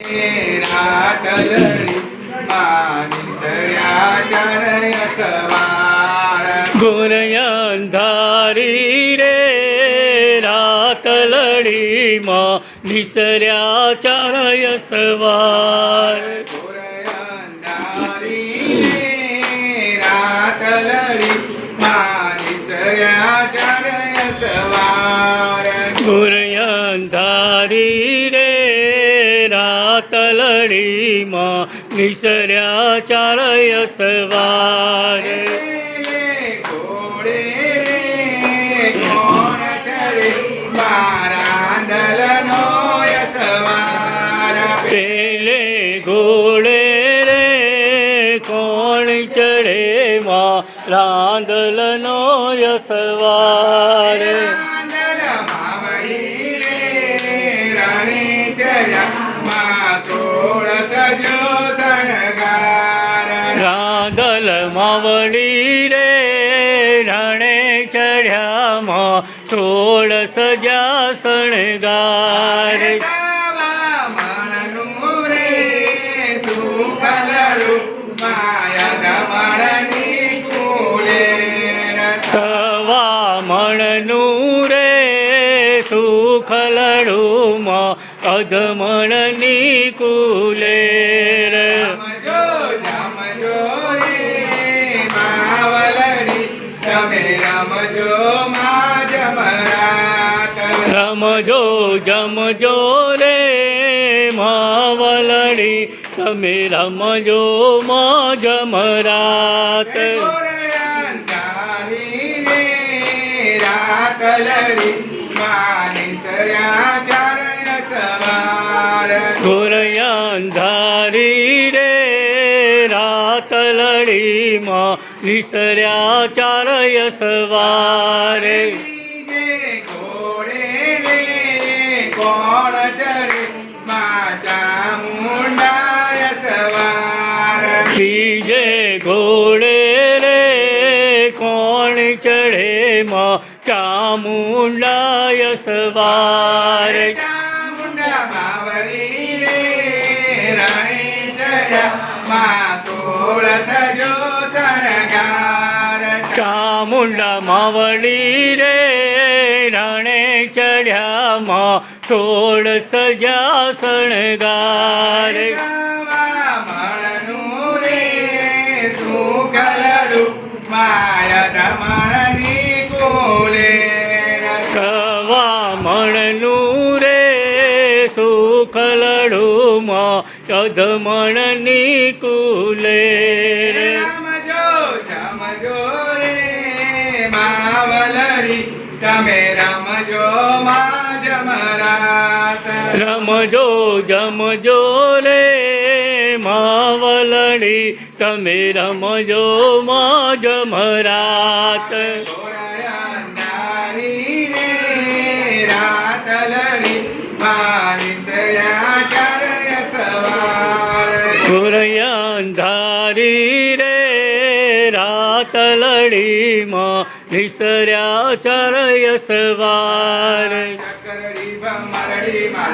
रातलडी मानिसया चारय सवार घोर अंधारी रे रातलडी निसर्या चारय सवार घोर अंधारी रातलडी मानिसया चारय सवार घोर अंधारी रे रातलडी निसर्या चारय सवार घोडे कोण चढे मारांडलनो सवार पेले घोडे रे कोण चढे रांदलनो सवार रांदल मावळी रे राणी चढ्या मा सोळ सजो सणगार रांदल मावळी रे राणे चढ्या सोळ सजा सणगार सवा म्हणू रे सुखलडू माया दमळनी फुले सवा म्हणू रे सुखलडू अधमळनी कुलेर जमजो जमजो रे मावलडी તમે રમજો મા જમરાત રમજો જમજો રે માવલડી તમે રમજો મા જમરાત અંધારી રે રાતલડી માનિસર્યા ચારય સવાર ઘોર અંધારી રે રાતલડી નિસર્યા ચારય સવાર જે ઘોડે રે કોણ ચડે મા ચામુંડાય સવાર બીજે ઘોડે રે કોણ ચઢે ચામુંડાય સવાર ચામુંડા માવળી રે રાણી ચડ્યા મા સોળ સજો સણગાર ચામુંડા માવળી રે રાણે ચઢ્યા સોળ સજા શણગાર સવા મળનું રે સુખલડુ માયા દમણની કોલે સવા મણનું રે સુખલડુમાં અધમણની કુલેર રમજો જમજો રે માવલડી તમે રમજો મા જમરાત રમજો જમજો રે માવલડી તમે રમજો મા જમરાત અંધારી રે રાતલડી માનિસર્યા ચારય સવાર ઘોર અંધારી રે રાતલડી નિસર્યા ચારય સવાર ચકરડી ભમરડી માર્ગ